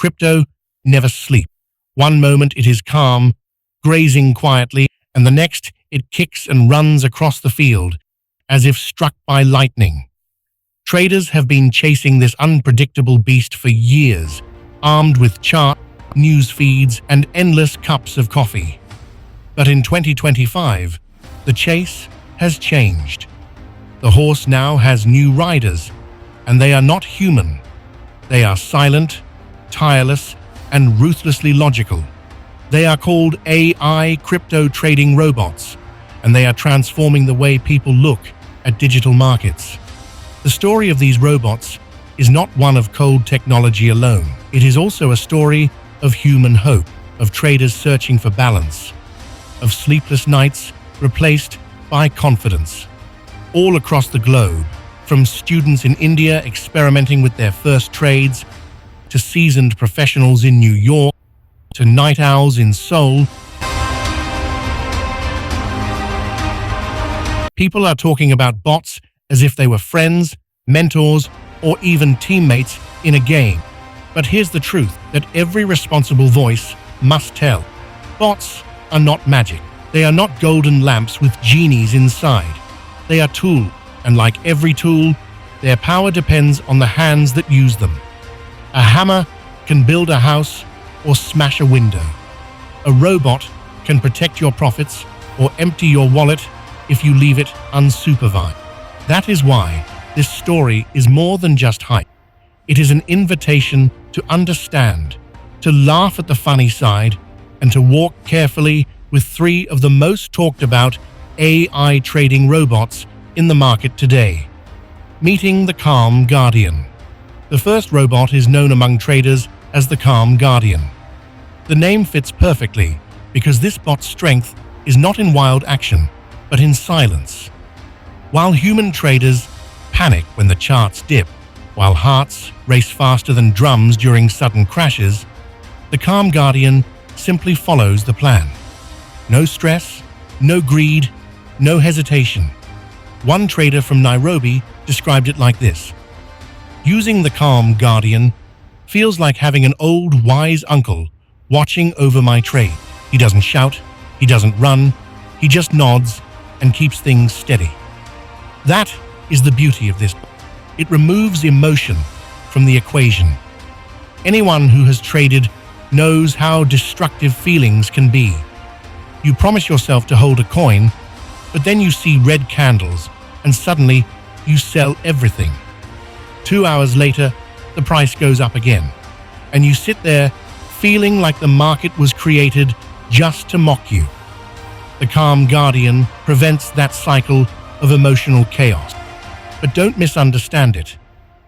crypto never sleeps. One moment it is calm, grazing quietly, and the next it kicks and runs across the field, as if struck by lightning. Traders have been chasing this unpredictable beast for years, armed with charts, news feeds, and endless cups of coffee. But in 2025, the chase has changed. The horse now has new riders, and they are not human. They are silent, tireless, and ruthlessly logical. They are called AI crypto trading robots, and they are transforming the way people look at digital markets. The story of these robots is not one of cold technology alone. It is also a story of human hope, of traders searching for balance, of sleepless nights replaced by confidence. All across the globe, from students in India experimenting with their first trades, to seasoned professionals in New York, to night owls in Seoul, people are talking about bots as if they were friends, mentors, or even teammates in a game. But here's the truth that every responsible voice must tell. Bots are not magic. They are not golden lamps with genies inside. They are tools, and like every tool, their power depends on the hands that use them. A hammer can build a house or smash a window. A robot can protect your profits or empty your wallet if you leave it unsupervised. That is why this story is more than just hype. It is an invitation to understand, to laugh at the funny side, and to walk carefully with three of the most talked about AI trading robots in the market today. Meeting the Calm Guardian. The first robot is known among traders as the Calm Guardian. The name fits perfectly because this bot's strength is not in wild action, but in silence. While human traders panic when the charts dip, while hearts race faster than drums during sudden crashes, the Calm Guardian simply follows the plan. No stress, no greed, no hesitation. One trader from Nairobi described it like this: using the Calm Guardian feels like having an old wise uncle watching over my trade. He doesn't shout, he doesn't run, he just nods and keeps things steady. That is the beauty of this. It removes emotion from the equation. Anyone who has traded knows how destructive feelings can be. You promise yourself to hold a coin, but then you see red candles and suddenly you sell everything. 2 hours later, the price goes up again, and you sit there feeling like the market was created just to mock you. The Calm Guardian prevents that cycle of emotional chaos. But don't misunderstand it.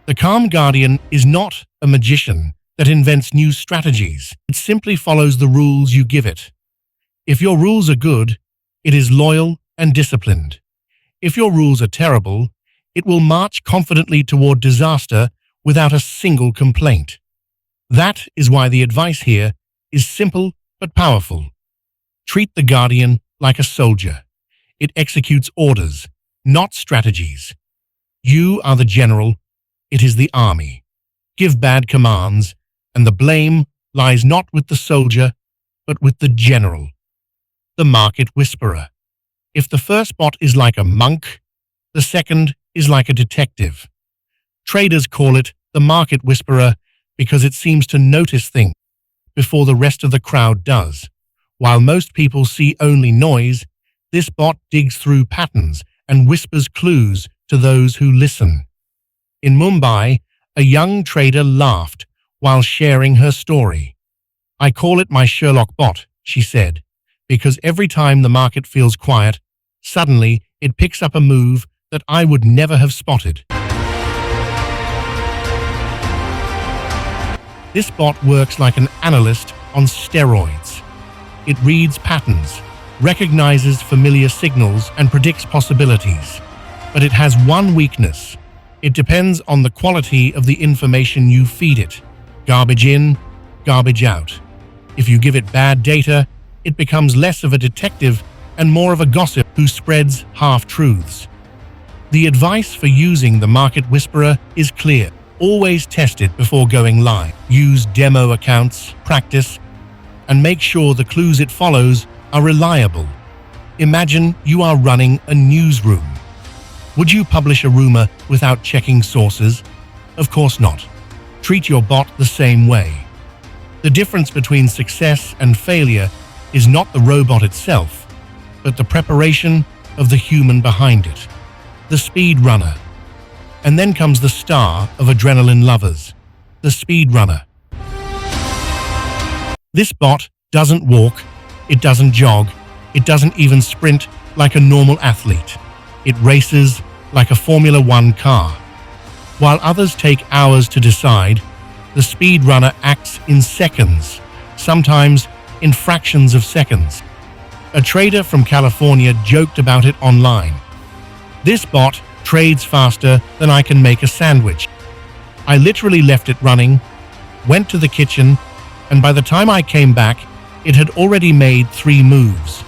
The Calm Guardian is not a magician that invents new strategies. It simply follows the rules you give it. If your rules are good, it is loyal and disciplined. If your rules are terrible, it will march confidently toward disaster without a single complaint. That is why the advice here is simple but powerful. Treat the Guardian like a soldier. It executes orders, not strategies. You are the general, it is the army. Give bad commands, and the blame lies not with the soldier, but with the general. The market whisperer. If the first bot is like a monk, the second is like a detective. Traders call it the market whisperer because it seems to notice things before the rest of the crowd does. While most people see only noise, this bot digs through patterns and whispers clues to those who listen. In Mumbai, a young trader laughed while sharing her story. "I call it my Sherlock bot," she said, "because every time the market feels quiet, suddenly it picks up a move that I would never have spotted." This bot works like an analyst on steroids. It reads patterns, recognizes familiar signals, and predicts possibilities. But it has one weakness. It depends on the quality of the information you feed it. Garbage in, garbage out. If you give it bad data, it becomes less of a detective and more of a gossip who spreads half-truths. The advice for using the market whisperer is clear. Always test it before going live. Use demo accounts, practice, and make sure the clues it follows are reliable. Imagine you are running a newsroom. Would you publish a rumor without checking sources? Of course not. Treat your bot the same way. The difference between success and failure is not the robot itself, but the preparation of the human behind it. The speedrunner. And then comes the star of adrenaline lovers, the speedrunner. This bot doesn't walk, it doesn't jog, it doesn't even sprint like a normal athlete. It races like a Formula One car. While others take hours to decide, the speedrunner acts in seconds, sometimes in fractions of seconds. A trader from California joked about it online. This bot trades faster than I can make a sandwich. I literally left it running, went to the kitchen, and by the time I came back, it had already made 3 moves.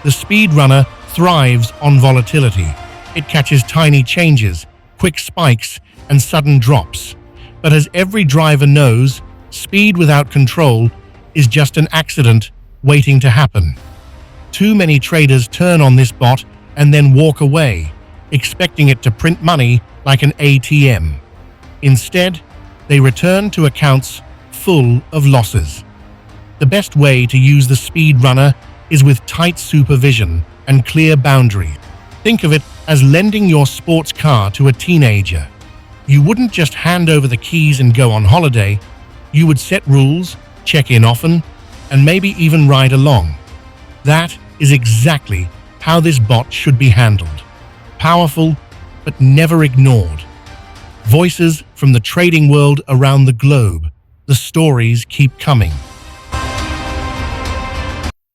The speedrunner thrives on volatility. It catches tiny changes, quick spikes, and sudden drops. But as every driver knows, speed without control is just an accident waiting to happen. Too many traders turn on this bot and then walk away, expecting it to print money like an ATM. Instead, they return to accounts full of losses. The best way to use the speedrunner is with tight supervision and clear boundaries. Think of it as lending your sports car to a teenager. You wouldn't just hand over the keys and go on holiday. You would set rules, check in often, and maybe even ride along. That is exactly how this bot should be handled. Powerful, but never ignored. Voices from the trading world around the globe. The stories keep coming.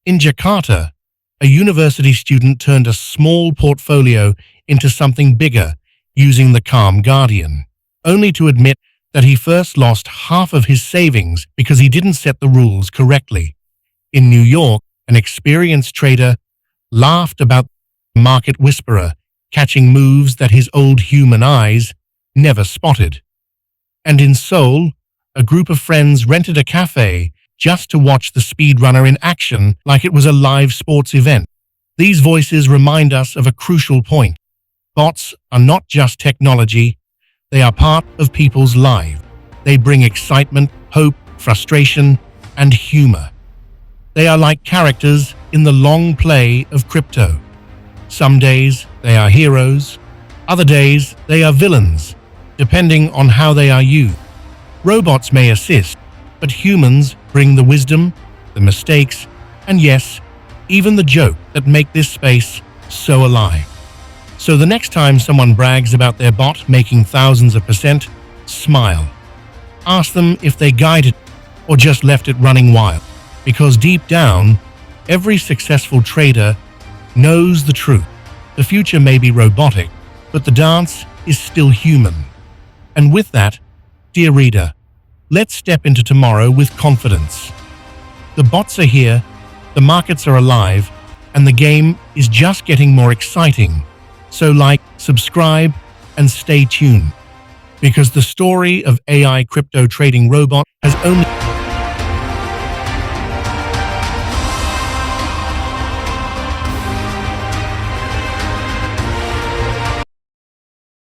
In Jakarta, a university student turned a small portfolio into something bigger using the Calm Guardian, only to admit that he first lost half of his savings because he didn't set the rules correctly. In New York, an experienced trader laughed about the market whisperer catching moves that his old human eyes never spotted. And in Seoul, a group of friends rented a cafe just to watch the speedrunner in action like it was a live sports event. These voices remind us of a crucial point. Bots are not just technology, they are part of people's lives. They bring excitement, hope, frustration, and humor. They are like characters in the long play of crypto. Some days they are heroes, other days they are villains, depending on how they are used. Robots may assist, but humans bring the wisdom, the mistakes, and yes, even the joke that make this space so alive. So the next time someone brags about their bot making thousands of %, smile. Ask them if they guided or just left it running wild. Because deep down, every successful trader knows the truth. The future may be robotic, but the dance is still human. And with that, dear reader, let's step into tomorrow with confidence. The bots are here, the markets are alive, and the game is just getting more exciting. So like, subscribe, and stay tuned. Because the story of AI crypto trading robot has only